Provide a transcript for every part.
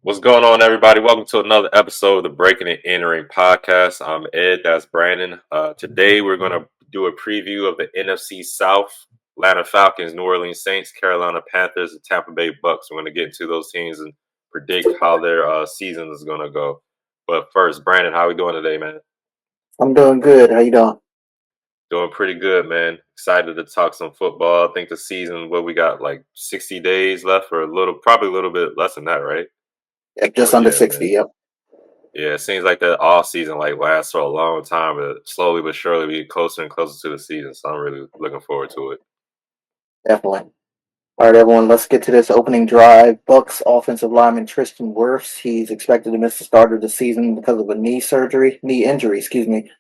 What's going on, everybody? Welcome to another episode of the Breaking and Entering podcast. I'm Ed, that's Brandon. Today, we're going to do a preview of the NFC South, Atlanta Falcons, New Orleans Saints, Carolina Panthers, and Tampa Bay Bucks. We're going to get into those teams and predict how their season is going to go. But first, Brandon, how we doing today, man? I'm doing good. How you doing? Doing pretty good, man. Excited to talk some football. I think the season, what we got, like 60 days left, or probably a little bit less than that, right? Yep, just But under yeah, 60. man. Yep, Yeah, it seems like that off season lasts for a long time, but slowly but surely we get closer and closer to the season. So I'm really looking forward to it. definitely. All right, everyone, let's get to this opening drive. Bucks offensive lineman Tristan Wirfs, he's expected to miss the start of the season because of a knee injury, excuse me.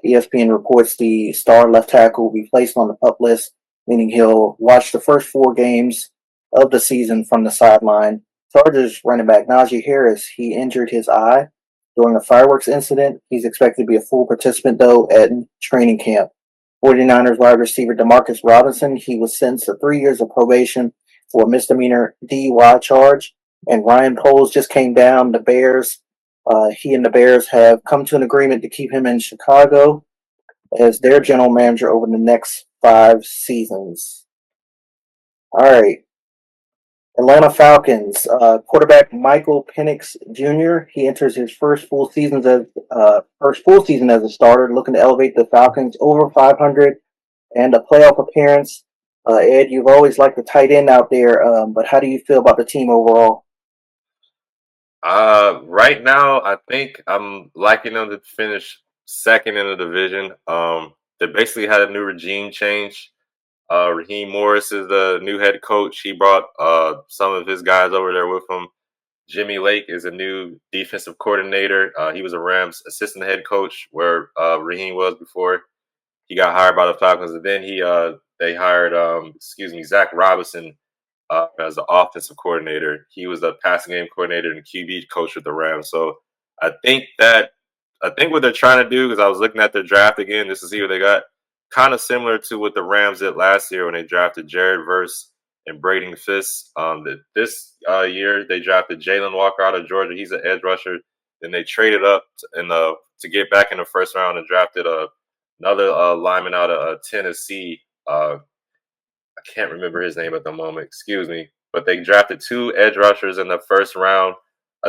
ESPN reports the star left tackle will be placed on the PUP list, meaning he'll watch the first 4 games of the season from the sideline. Chargers running back Najee Harris, he injured his eye during a fireworks incident. He's expected to be a full participant, though, at training camp. 49ers wide receiver Demarcus Robinson, he was sentenced to 3 years of probation for a misdemeanor DUI charge. And Ryan Poles just came down. He and the Bears have come to an agreement to keep him in Chicago as their general manager over the next 5 seasons. All right. Atlanta Falcons quarterback Michael Penix Jr. He enters his first full season as a starter, looking to elevate the Falcons over 500 and a playoff appearance. Ed, you've always liked the tight end out there, but how do you feel about the team overall? Right now, I think I'm liking them to finish second in the division. They basically had a new regime change. Raheem Morris is the new head coach. He brought some of his guys over there with him. Jimmy Lake is a new defensive coordinator. He was a Rams assistant head coach where Raheem was before. He got hired by the Falcons, and then they hired Zach Robinson as the offensive coordinator. He was the passing game coordinator and QB coach with the Rams. So I think that I think what they're trying to do, because I was looking at their draft again just to see what they got, kind of similar to what the Rams did last year when they drafted Jared Verse and Braden Fisk. This year they drafted Jalen Walker out of Georgia. He's an edge rusher. Then they traded up to get back in the first round and drafted another lineman out of Tennessee. I can't remember his name at the moment. Excuse me. But they drafted 2 edge rushers in the first round.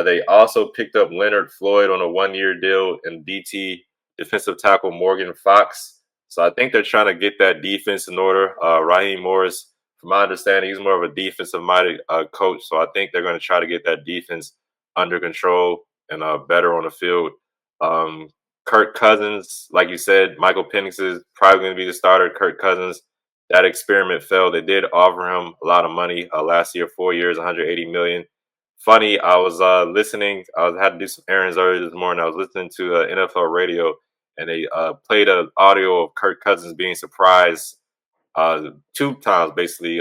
They also picked up Leonard Floyd on a 1-year deal and DT defensive tackle Morgan Fox. So I think they're trying to get that defense in order. Raheem Morris, from my understanding, he's more of a defensive-minded coach. So I think they're going to try to get that defense under control and better on the field. Um, Kirk Cousins, like you said, Michael Penix is probably going to be the starter. Kirk Cousins, that experiment failed. They did offer him a lot of money last year, 4 years, 180 million. Funny, I was listening. Had to do some errands earlier this morning. I was listening to NFL radio, and they played an audio of Kirk Cousins being surprised 2 times. Basically,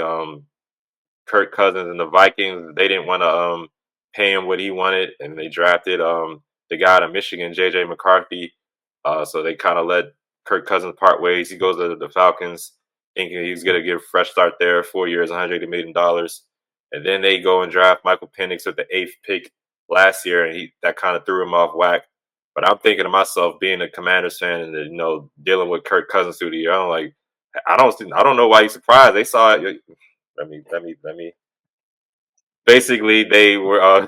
Kirk Cousins and the Vikings, they didn't want to pay him what he wanted, and they drafted the guy out of Michigan, J.J. McCarthy. So they kind of let Kirk Cousins part ways. He goes to the Falcons, thinking he's going to get a fresh start there, 4 years, $180 million. And then they go and draft Michael Penix with the 8th pick last year, and that kind of threw him off whack. But I'm thinking to myself, being a Commanders fan and dealing with Kirk Cousins through the year, I'm like, I don't know why he's surprised. They saw it. Let me. Basically, they were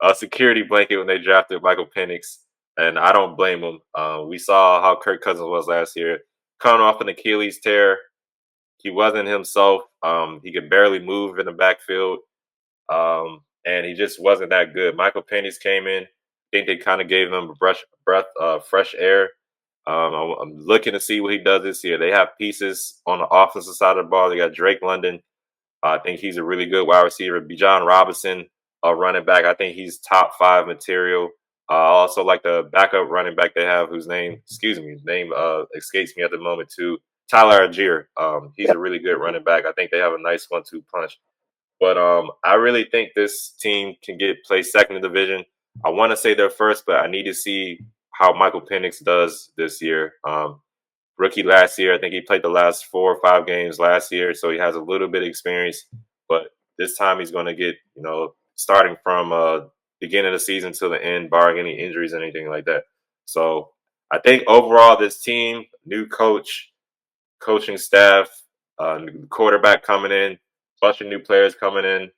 a security blanket when they drafted Michael Penix, and I don't blame them. We saw how Kirk Cousins was last year, coming off an Achilles tear. He wasn't himself. He could barely move in the backfield, and he just wasn't that good. Michael Penix came in. I think they kind of gave him a fresh air. I'm looking to see what he does this year. They have pieces on the offensive side of the ball. They got Drake London. I think he's a really good wide receiver. Bijan Robinson, a running back. I think he's top 5 material. I also like the backup running back they have, whose name escapes me at the moment too. Tyler Algier. He's a Yep. really good running back. I think they have a nice 1-2 punch. But I really think this team can play second in the division. I want to say they're first, but I need to see how Michael Penix does this year. Rookie last year, I think he played the last 4 or 5 games last year, so he has a little bit of experience. But this time he's going to get starting from beginning of the season to the end, barring any injuries or anything like that. So I think overall, this team, new coach, coaching staff, new quarterback coming in, bunch of new players coming in.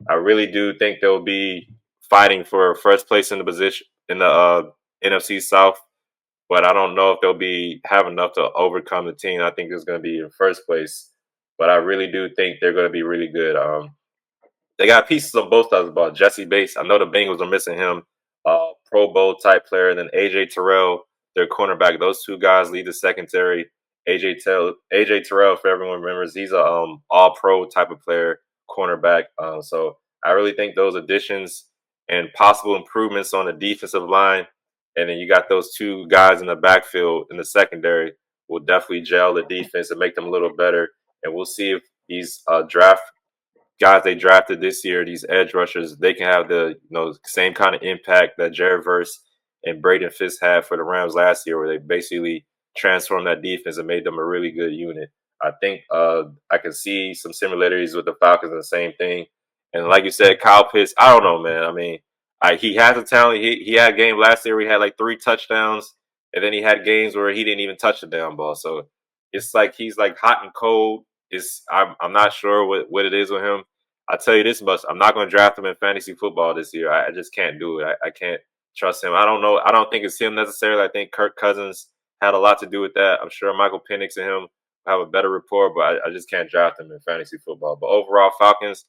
I really do think they'll be fighting for first place in the position in the NFC South, but I don't know if they'll be have enough to overcome the team. I think it's going to be in first place, but I really do think they're going to be really good. They got pieces on both sides of the ball. Jesse Bates, I know the Bengals are missing him, Pro Bowl type player. And then AJ Terrell, their cornerback. Those two guys lead the secondary. AJ Terrell, if everyone remembers, he's a All Pro type of player, cornerback. So I really think those additions and possible improvements on the defensive line, and then you got those two guys in the backfield in the secondary, will definitely gel the defense and make them a little better. And we'll see if these draft guys they drafted this year, these edge rushers, they can have the same kind of impact that Jared Verse and Braden Fisk had for the Rams last year, where they basically transformed that defense and made them a really good unit. I think I can see some similarities with the Falcons and the same thing. And like you said, Kyle Pitts, I don't know, man. I mean, he has a talent. He had a game last year where he had like 3 touchdowns, and then he had games where he didn't even touch the down ball. So it's like he's like hot and cold. I'm not sure what it is with him. I tell you this much: I'm not going to draft him in fantasy football this year. I just can't do it. I can't trust him. I don't know. I don't think it's him necessarily. I think Kirk Cousins had a lot to do with that. I'm sure Michael Penix and him have a better rapport, but I just can't draft him in fantasy football. But overall, Falcons,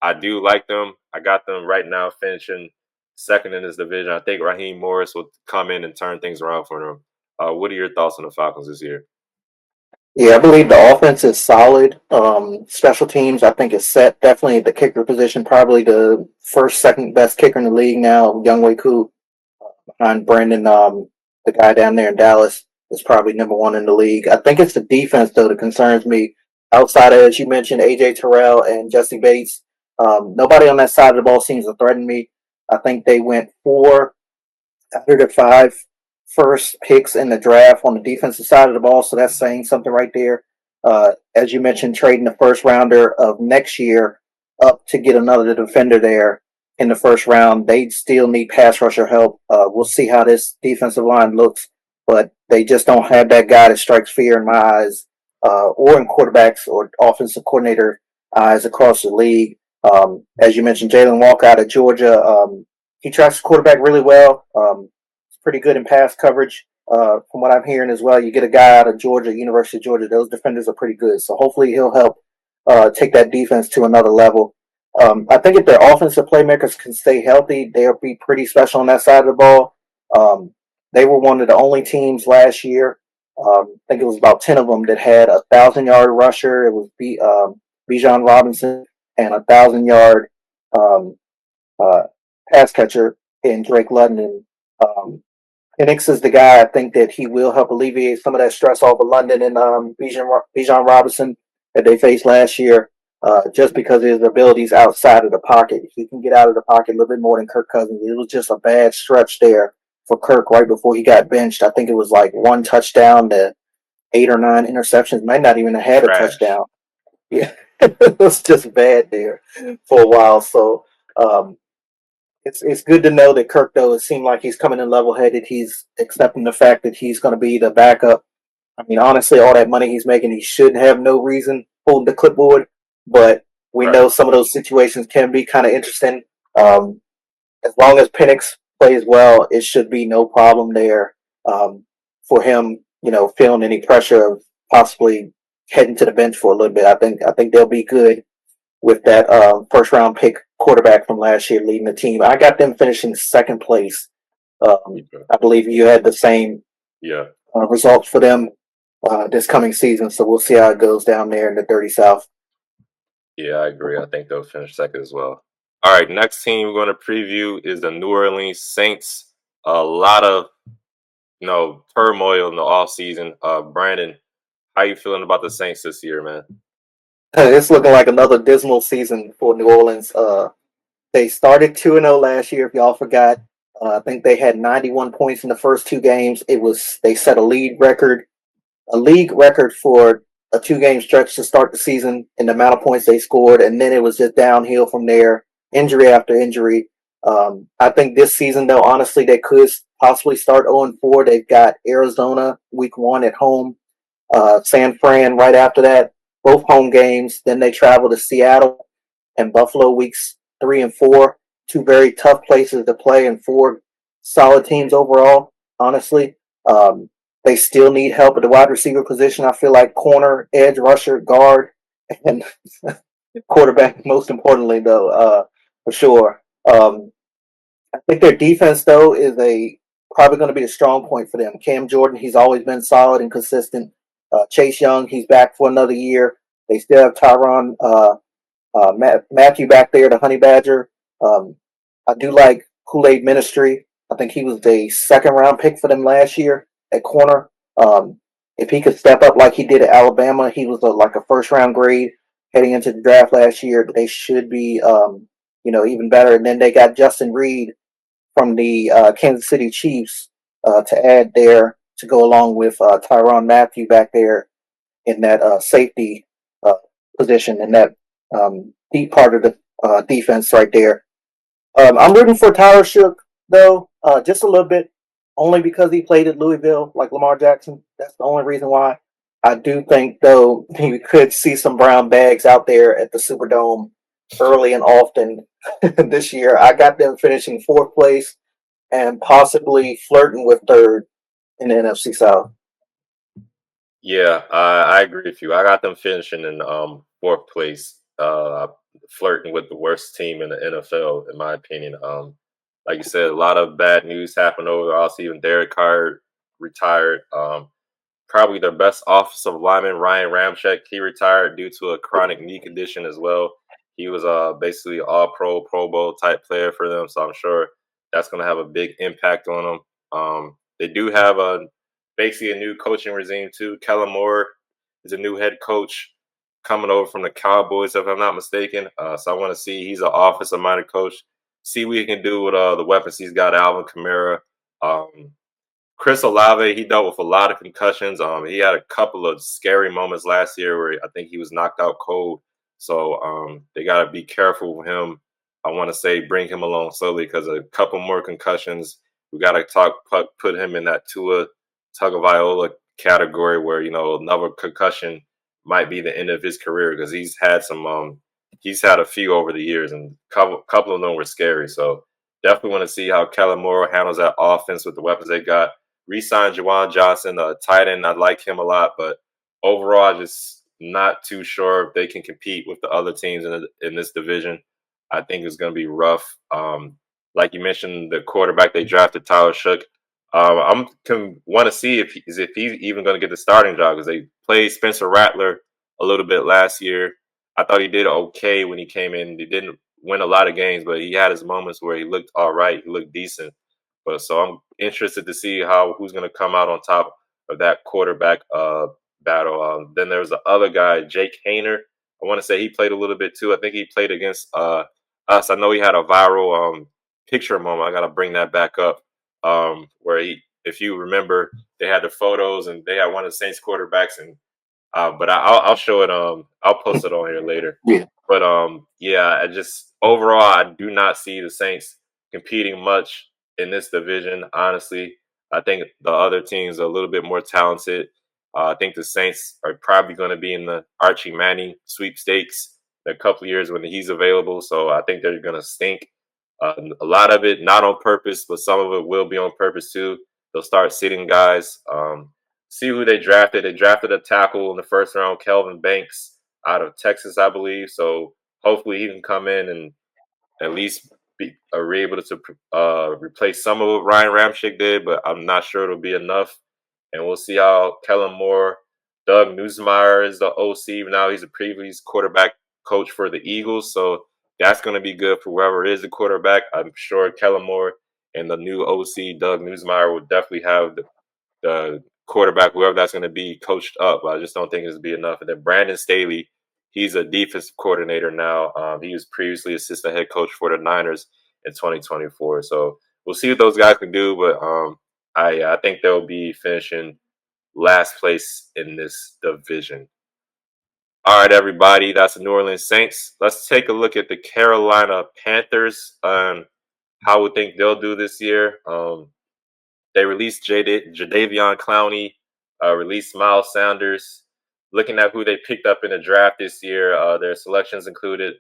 I do like them. I got them right now finishing second in this division. I think Raheem Morris will come in and turn things around for them. What are your thoughts on the Falcons this year? Yeah, I believe the offense is solid. Special teams, I think, is set. Definitely the kicker position, probably the first, second best kicker in the league now. Young Wei Koo behind Brandon, the guy down there in Dallas, is probably number one in the league. I think it's the defense, though, that concerns me. Outside of, as you mentioned, AJ Terrell and Jesse Bates, nobody on that side of the ball seems to threaten me. I think they went 4 out of the 5 first picks in the draft on the defensive side of the ball, so that's saying something right there. As you mentioned, trading the first rounder of next year up to get another defender there in the first round. They still need pass rusher help. We'll see how this defensive line looks, but they just don't have that guy that strikes fear in my eyes, or in quarterbacks or offensive coordinator eyes across the league. As you mentioned, Jalen Walker out of Georgia, he tracks the quarterback really well. Pretty good in pass coverage, from what I'm hearing as well. You get a guy out of Georgia, University of Georgia, those defenders are pretty good. So hopefully he'll help take that defense to another level. I think if their offensive playmakers can stay healthy, they'll be pretty special on that side of the ball. They were one of the only teams last year. I think it was about 10 of them that had 1,000-yard rusher. It was Bijan Robinson and 1,000-yard pass catcher in Drake London. Penix is the guy. I think that he will help alleviate some of that stress off of London and Bijan Robinson that they faced last year, just because of his abilities outside of the pocket. He can get out of the pocket a little bit more than Kirk Cousins. It was just a bad stretch there for Kirk right before he got benched. I think it was like 1 touchdown to 8 or 9 interceptions. Might not even have had a touchdown. Yeah, it was just bad there for a while. So it's good to know that Kirk, though, it seemed like he's coming in level-headed. He's accepting the fact that he's going to be the backup. I mean, honestly, all that money he's making, he shouldn't have no reason holding the clipboard. But we know some of those situations can be kind of interesting. As long as Penix plays well, it should be no problem there for him, feeling any pressure of possibly heading to the bench for a little bit. I think they'll be good with that first round pick quarterback from last year leading the team. I got them finishing second place. I believe you had the same results for them this coming season, so we'll see how it goes down there in the Dirty South. Yeah, I agree. I think they'll finish second as well. All right, next team we're going to preview is the New Orleans Saints. A lot of turmoil in the offseason. Brandon, how you feeling about the Saints this year, man? It's looking like another dismal season for New Orleans. They started 2-0 last year, if y'all forgot. I think they had 91 points in the first 2 games. They set a league record for a 2-game stretch to start the season in the amount of points they scored, and then it was just downhill from there. injury after injury. I think this season, though, honestly, they could possibly start 0-4. They've got Arizona week 1 at home, San Fran right after that, both home games. Then they travel to Seattle and Buffalo weeks 3 and 4. Two very tough places to play and four solid teams overall, honestly. Um, they still need help at the wide receiver position. I feel like corner, edge rusher, guard, and quarterback, most importantly, though, for sure. I think their defense, though, is a probably going to be a strong point for them. Cam Jordan, he's always been solid and consistent. Chase Young, he's back for another year. They still have Tyron Matthew back there, the Honey Badger. I do like Kool-Aid Ministry. I think he was the second round pick for them last year at corner. If he could step up like he did at Alabama, he was like a first round grade heading into the draft last year. They should be, even better. And then they got Justin Reed from the Kansas City Chiefs to add there to go along with Tyron Matthew back there in that safety uh, position in that deep part of the defense right there. I'm rooting for Tyler Shook though, just a little bit, only because he played at Louisville like Lamar Jackson. That's the only reason why. I do think though we could see some brown bags out there at the Superdome early and often this year. I got them finishing fourth place and possibly flirting with third in the NFC South. Yeah, I agree with you. I got them finishing in fourth place, flirting with the worst team in the NFL, in my opinion. Like you said, a lot of bad news happened over the offseason. Derek Carr retired. Probably their best offensive lineman, Ryan Ramczyk, he retired due to a chronic knee condition as well. He was basically all pro, Pro Bowl type player for them, so I'm sure that's going to have a big impact on them. They do have basically a new coaching regime too. Kellen Moore is a new head coach coming over from the Cowboys, if I'm not mistaken. So I want to see he's an offensive minded coach. See what he can do with the weapons he's got. Alvin Kamara. Um, Chris Olave, he dealt with a lot of concussions. He had a couple of scary moments last year where I think he was knocked out cold. So they got to be careful with him. I want to say bring him along slowly because a couple more concussions. We got to put him in that Tua Tagovailoa category where another concussion might be the end of his career because he's had a few over the years and couple of them were scary. So definitely want to see how Kellen Moore handles that offense with the weapons they got. Re-signed Juwan Johnson, a tight end. I like him a lot, but overall, just not too sure if they can compete with the other teams in this division. I think it's going to be rough. Like you mentioned, the quarterback they drafted, Tyler Shook. Want to see if he's even going to get the starting job because they played Spencer Rattler a little bit last year. I thought he did okay when he came in. He didn't win a lot of games, but he had his moments where he looked all right. He looked decent. But so I'm interested to see who's going to come out on top of that quarterback battle. Then there's the other guy, Jake Hayner. I want to say he played a little bit too. I think he played against us. I know he had a viral picture moment. I got to bring that back up where if you remember, they had the photos and they had one of the Saints quarterbacks and but I'll show it. I'll post it on here later. Yeah. But yeah, I just overall I do not see the Saints competing much in this division. Honestly, I think the other teams are a little bit more talented. I think the Saints are probably going to be in the Archie Manning sweepstakes in a couple of years when he's available. So I think they're going to stink. A lot of it not on purpose, but some of it will be on purpose too. They'll start sitting guys. See who they drafted. They drafted a tackle in the first round, Kelvin Banks out of Texas, I believe. So hopefully he can come in and at least be able to replace some of what Ryan Ramczyk did, but I'm not sure it'll be enough. And we'll see how Kellen Moore, Doug Newsmeyer is the OC. Now he's a previous quarterback coach for the Eagles. So that's going to be good for whoever is the quarterback. I'm sure Kellen Moore and the new OC, Doug Newsmeyer, will definitely have the quarterback, whoever that's going to be, coached up. I just don't think it's be enough. And then Brandon Staley, he's a defensive coordinator now. He was previously assistant head coach for the Niners in 2024. So we'll see what those guys can do. But I think they'll be finishing last place in this division. All right, everybody. That's the New Orleans Saints. Let's take a look at the Carolina Panthers and how we think they'll do this year. They released Jadeveon Clowney, released Miles Sanders. Looking at who they picked up in the draft this year, their selections included,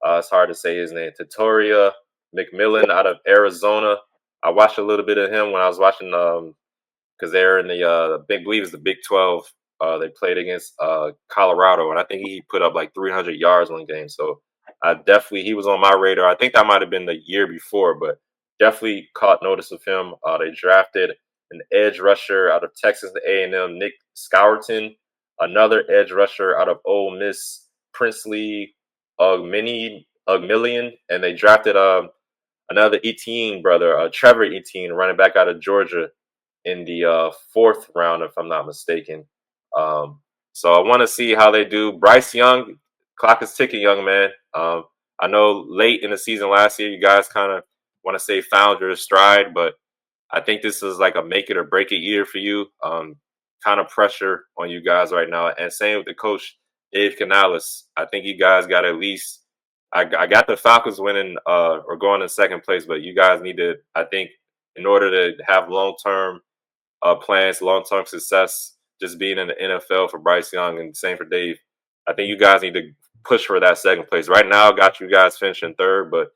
it's hard to say his name, Tatoria McMillan out of Arizona. I watched a little bit of him when I was watching because they're in the big, believe it's the Big 12. They played against Colorado, and I think he put up like 300 yards one game. So he was on my radar. I think that might have been the year before, but definitely caught notice of him. They drafted an edge rusher out of Texas A&M, Nick Scourton, another edge rusher out of Ole Miss, Princely Ugmillion, and they drafted another Etienne brother, Trevor Etienne, running back out of Georgia in the fourth round, if I'm not mistaken. So I want to see how they do. Bryce Young, clock is ticking, young man. I know late in the season last year, you guys kind of want to say found your stride, but I think this is like a make it or break it year for you. Kind of pressure on you guys right now. And same with the coach, Dave Canales. I think you guys got at least I got the Falcons winning or going in second place, but you guys need to, I think, in order to have long-term plans, long-term success, just being in the NFL for Bryce Young and same for Dave, I think you guys need to push for that second place. Right now, got you guys finishing third, but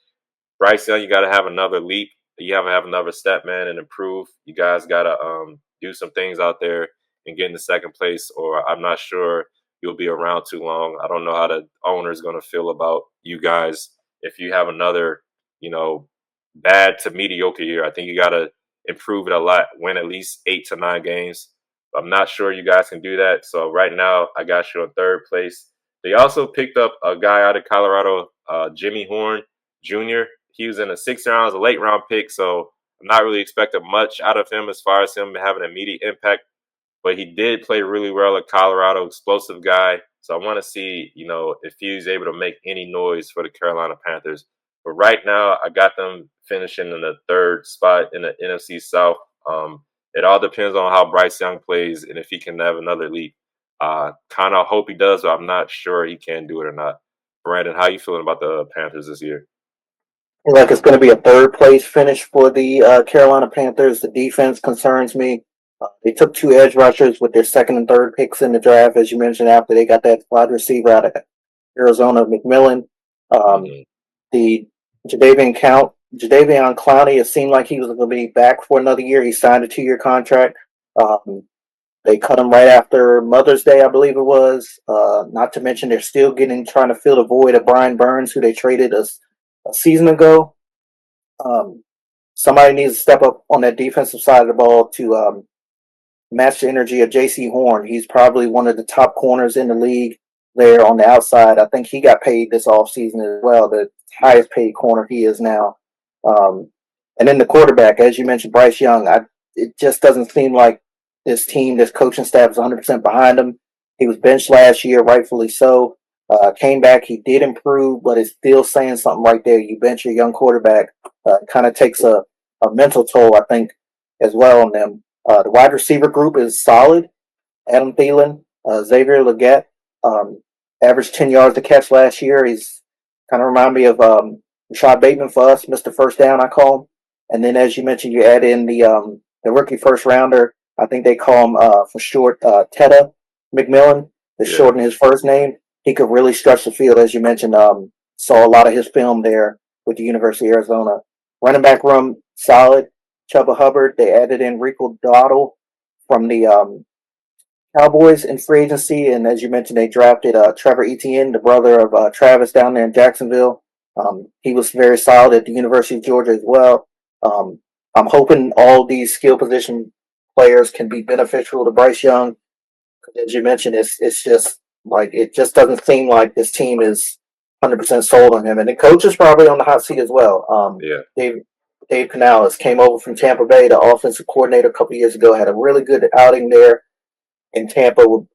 Bryce Young, you got to have another leap. You have to have another step, man, and improve. You guys got to do some things out there and get in the second place, or I'm not sure you'll be around too long. I don't know how the owner is going to feel about you guys if you have another, bad to mediocre year. I think you got to improve it a lot, win at least 8 to 9 games. I'm not sure you guys can do that. So right now, I got you in third place. They also picked up a guy out of Colorado, Jimmy Horn Jr. He was in the 6th round, a late round pick, so I'm not really expecting much out of him as far as him having an immediate impact. But he did play really well at Colorado, explosive guy. So I want to see, if he's able to make any noise for the Carolina Panthers. But right now, I got them finishing in the third spot in the NFC South. It all depends on how Bryce Young plays and if he can have another leap. Kind of hope he does, but I'm not sure he can do it or not. Brandon, how you feeling about the Panthers this year? Like it's going to be a third place finish for the Carolina Panthers. The defense concerns me. They took 2 edge rushers with their second and third picks in the draft, as you mentioned, after they got that wide receiver out of Arizona, McMillan. The Jadeveon Clowney, it seemed like he was going to be back for another year. He signed a 2-year contract. They cut him right after Mother's Day, I believe it was. Not to mention they're still trying to fill the void of Brian Burns, who they traded a season ago. Somebody needs to step up on that defensive side of the ball to match the energy of J.C. Horn. He's probably one of the top corners in the league there on the outside. I think he got paid this offseason as well, the highest paid corner he is now. And then the quarterback, as you mentioned, Bryce Young, it just doesn't seem like this coaching staff is 100% behind him. He was benched last year, rightfully so. Came back, he did improve, but it's still saying something right there. You bench your young quarterback, kind of takes a mental toll, I think, as well on them. The wide receiver group is solid. Adam Thielen, Xavier Legette, averaged 10 yards a catch last year. He's kind of remind me of Rashad Bateman for us, Mr. First Down, I call him. And then, as you mentioned, you add in the rookie first rounder. I think they call him for short Teta McMillan, to shorten his first name. He could really stretch the field, as you mentioned. Saw a lot of his film there with the University of Arizona. Running back room, solid. Chuba Hubbard. They added in Rico Dowdle from the Cowboys in free agency. And as you mentioned, they drafted Trevor Etienne, the brother of Travis down there in Jacksonville. He was very solid at the University of Georgia as well. I'm hoping all these skill position players can be beneficial to Bryce Young. As you mentioned, it's just like it just doesn't seem like this team is 100% sold on him, and the coach is probably on the hot seat as well. Dave Canales came over from Tampa Bay, the offensive coordinator, a couple of years ago. Had a really good outing there in Tampa with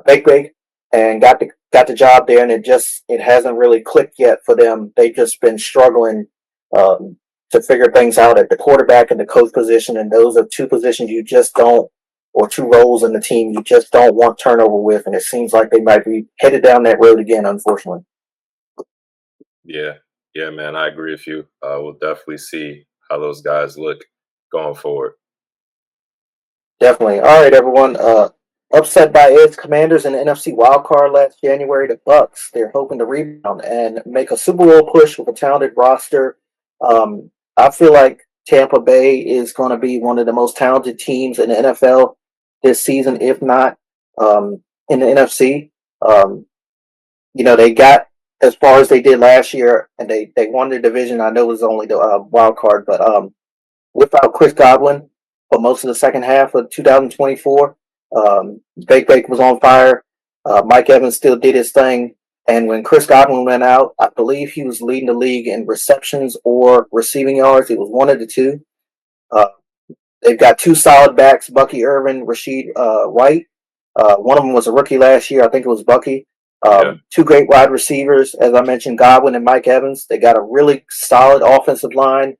Bake, and got the job there. And it hasn't really clicked yet for them. They've just been struggling to figure things out at the quarterback and the coach position, and those are 2 positions you just don't or two roles in the team you just don't want turnover with, and it seems like they might be headed down that road again, unfortunately. Yeah, yeah, man, I agree with you. We'll definitely see how those guys look going forward. Definitely. All right, everyone. Upset by its Commanders in the NFC wildcard last January, the Bucks. They're hoping to rebound and make a Super Bowl push with a talented roster. I feel like Tampa Bay is going to be one of the most talented teams in the NFL this season, if not in the NFC. Um, they got as far as they did last year, and they won the division. I know it was only the wild card, but without Chris Godwin for most of the second half of 2024. Bake was on fire. Mike Evans still did his thing. And when Chris Godwin went out, I believe he was leading the league in receptions or receiving yards. It was one of the two. Uh, they've got two solid backs, Bucky Irvin, Rashid White. One of them was a rookie last year. I think it was Bucky. Yeah. Two great wide receivers, as I mentioned, Godwin and Mike Evans. They got a really solid offensive line.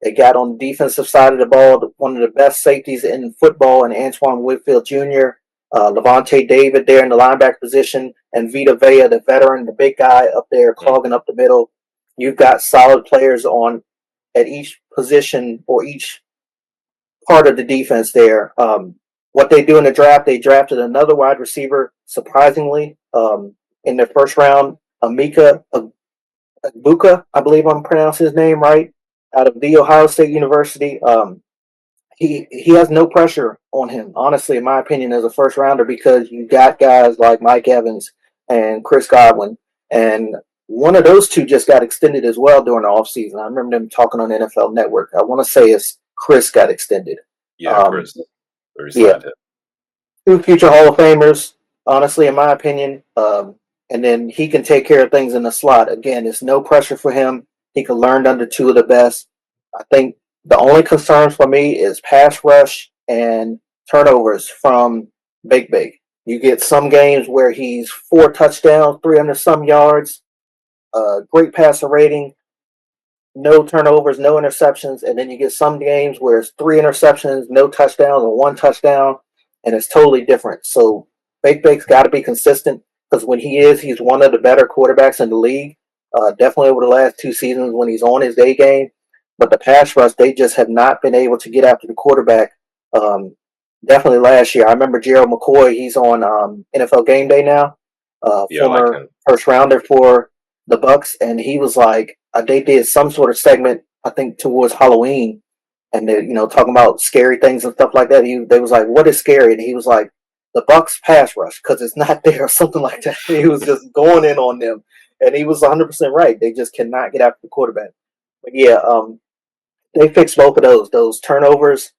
They got on the defensive side of the ball one of the best safeties in football, and Antoine Whitfield Jr., Levante David there in the linebacker position, and Vita Vea, the veteran, the big guy up there clogging up the middle. You've got solid players on at each position or each part of the defense there. What they do in the draft, they drafted another wide receiver, surprisingly, in the first round, Amika Buka, I believe I'm pronouncing his name right, out of the Ohio State University. He has no pressure on him, honestly, in my opinion, as a first rounder, because you got guys like Mike Evans and Chris Godwin, and one of those two just got extended as well during the offseason. I remember them talking on the NFL Network. I want to say it's Chris got extended. Yeah, Chris. Yeah, Resigned him. two future Hall of Famers, honestly, in my opinion. And then he can take care of things in the slot. Again, it's no pressure for him. He can learn under two of the best. I think the only concern for me is pass rush and turnovers from Big Big. You get some games where he's 4 touchdowns, 300 some yards, great passer rating, no turnovers, no interceptions, and then you get some games where it's 3 interceptions, no touchdowns, or 1 touchdown, and it's totally different. So Bake Bake's got to be consistent, because when he's one of the better quarterbacks in the league. Definitely over the last 2 seasons when he's on his day game. But the pass rush, they just have not been able to get after the quarterback. Definitely last year. I remember Gerald McCoy. He's on NFL Game Day now. Yeah, like Former him. first rounder for the Bucks, and he was like, they did some sort of segment, I think, towards Halloween, and they're talking about scary things and stuff like that. They was like, "What is scary?" And he was like, "The Bucks pass rush, because it's not there," or something like that. He was just going in on them, and he was 100% right. They just cannot get after the quarterback. But yeah, they fixed both of those. Those turnovers,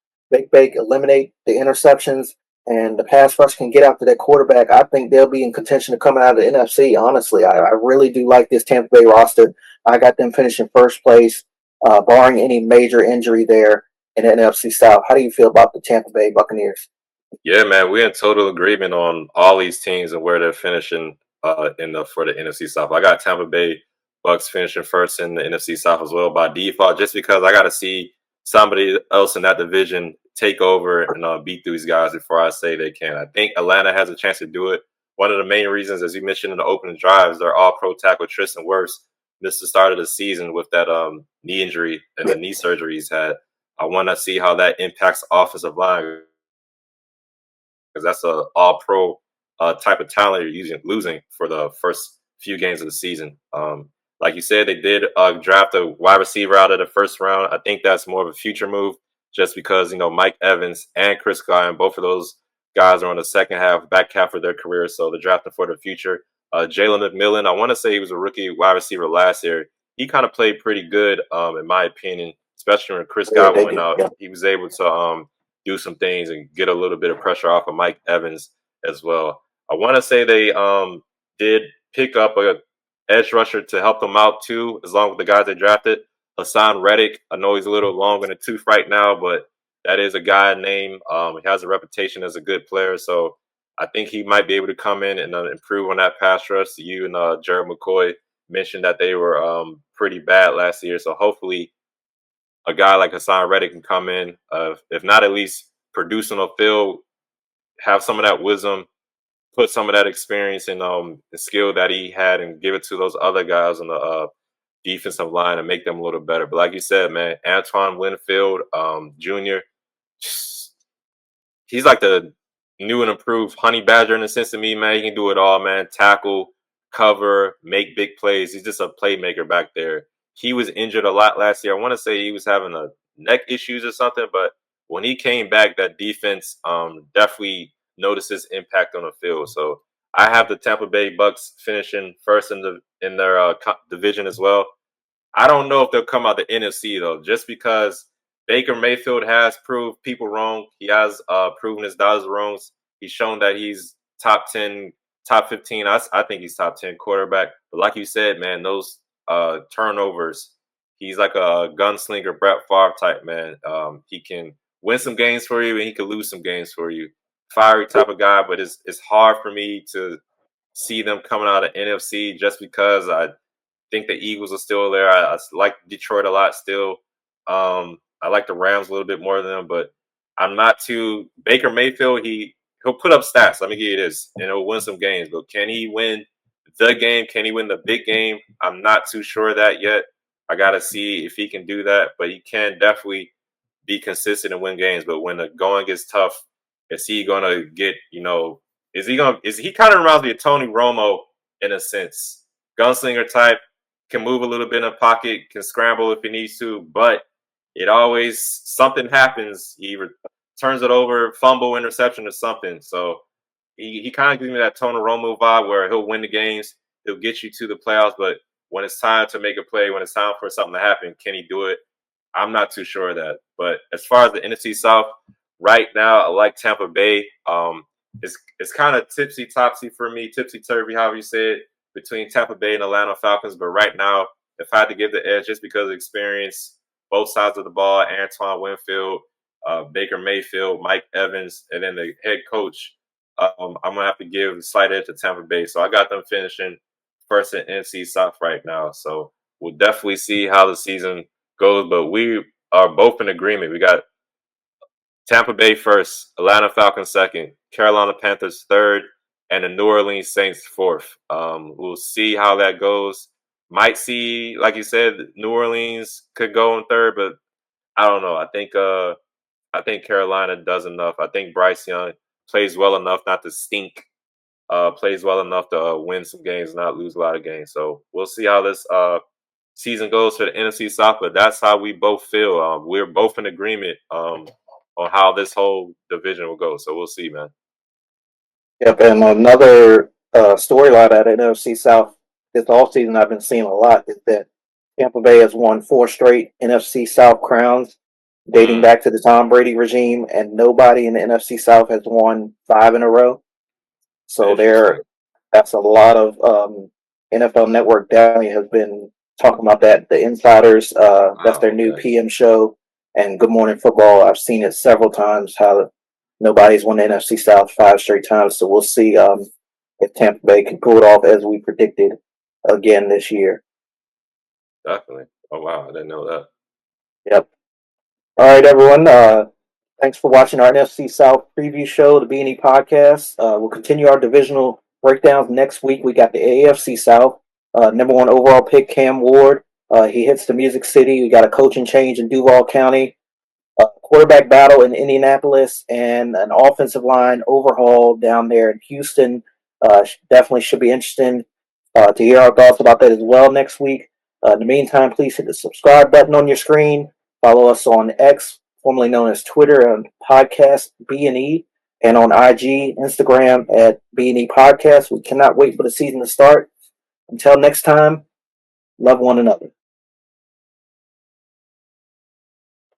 Bake eliminate the interceptions, and the pass rush can get after that quarterback. I think they'll be in contention to come out of the NFC. Honestly, I really do like this Tampa Bay roster. I got them finishing first place, barring any major injury there in the NFC South. How do you feel about the Tampa Bay Buccaneers? Yeah, man, we're in total agreement on all these teams and where they're finishing for the NFC South. I got Tampa Bay Bucks finishing first in the NFC South as well by default, just because I got to see somebody else in that division take over and beat these guys before I say they can. I think Atlanta has a chance to do it. One of the main reasons, as you mentioned in the opening drives, their all-pro tackle Tristan Wirfs missed the start of the season with that knee injury and the knee surgery he's had. I want to see how that impacts the offensive line, because that's a all pro type of talent you're losing for the first few games of the season. Like you said, they did draft a wide receiver out of the first round. I think that's more of a future move, just because Mike Evans and Chris Godwin, both of those guys are on the back half of their career, so they're drafting for the future. Jalen McMillan, I want to say he was a rookie wide receiver last year. He kind of played pretty good, in my opinion, especially when Chris Godwin went out. He was able to do some things and get a little bit of pressure off of Mike Evans as well. I want to say they did pick up a edge rusher to help them out too, as long as the guys they drafted. Hassan Reddick, I know he's a little long in the tooth right now, but that is a guy named. He has a reputation as a good player, so I think he might be able to come in and improve on that pass rush. You and Jared McCoy mentioned that they were pretty bad last year, so hopefully a guy like Hassan Reddick can come in, if not at least produce on the field have some of that wisdom, put some of that experience and the skill that he had, and give it to those other guys on the defensive line and make them a little better. But like you said, man, Antoine Winfield Jr. He's like the new and improved Honey Badger in a sense to me, man. He can do it all, man. Tackle, cover, make big plays. He's just a playmaker back there. He was injured a lot last year. I want to say he was having a neck issues or something, but when he came back, that defense definitely noticed his impact on the field. So I have the Tampa Bay Bucks finishing first in their division as well. I don't know if they'll come out the NFC though, just because Baker Mayfield has proved people wrong. He has proven his doubters wrong. He's shown that he's top 10, top 15. I think he's top 10 quarterback. But like you said, man, those turnovers, he's like a gunslinger, Brett Favre type man. He can win some games for you and he can lose some games for you. Fiery type of guy, but it's hard for me to see them coming out of NFC just because I think the Eagles are still there. I like Detroit a lot still. I like the Rams a little bit more than them, but I'm not too Baker Mayfield. He'll put up stats. Let me give you this, and he'll win some games. But can he win the game? Can he win the big game? I'm not too sure of that yet. I got to see if he can do that, but he can definitely be consistent and win games. But when the going gets tough, is he gonna get? Is he kind of reminds me of Tony Romo in a sense, gunslinger type, can move a little bit in the pocket, can scramble if he needs to, but it always something happens. He turns it over, fumble, interception, or something. So he kind of gives me that Tony Romo vibe where he'll win the games, he'll get you to the playoffs, but when it's time to make a play, when it's time for something to happen, can he do it? I'm not too sure of that. But as far as the NFC South, right now, I like Tampa Bay. It's kind of tipsy-topsy for me, tipsy-turvy, however you say it, between Tampa Bay and Atlanta Falcons. But right now, if I had to give the edge just because of experience, both sides of the ball, Antoine Winfield, Baker Mayfield, Mike Evans, and then the head coach, I'm going to have to give a slight edge to Tampa Bay. So I got them finishing first in NFC South right now. So we'll definitely see how the season goes. But we are both in agreement. We got Tampa Bay first, Atlanta Falcons second, Carolina Panthers third, and the New Orleans Saints fourth. We'll see how that goes. Might see, like you said, New Orleans could go in third, but I don't know. I think Carolina does enough. I think Bryce Young plays well enough not to stink. Plays well enough to win some games and not lose a lot of games. So we'll see how this season goes for the NFC South, but that's how we both feel. We're both in agreement on how this whole division will go. So we'll see, man. Yep, and another storyline at NFC South this offseason I've been seeing a lot is that Tampa Bay has won 4 straight NFC South crowns dating back to the Tom Brady regime, and nobody in the NFC South has won 5 in a row. So that's a lot of NFL Network down has been talking about that. The Insiders, that's their new PM show, and Good Morning Football. I've seen it several times how nobody's won the NFC South 5 straight times. So we'll see if Tampa Bay can pull it off as we predicted again this year. Definitely. Oh, wow. I didn't know that. Yep. All right, everyone. Thanks for watching our NFC South preview show, the B&E Podcast. We'll continue our divisional breakdowns next week. We got the AFC South. Number 1 overall pick, Cam Ward. He hits the Music City. We got a coaching change in Duval County. A quarterback battle in Indianapolis, and an offensive line overhaul down there in Houston. Definitely should be interesting to hear our thoughts about that as well next week. In the meantime, please hit the subscribe button on your screen. Follow us on X, formerly known as Twitter, and podcast B&E, and on IG, Instagram at B&E Podcast. We cannot wait for the season to start. Until next time, love one another.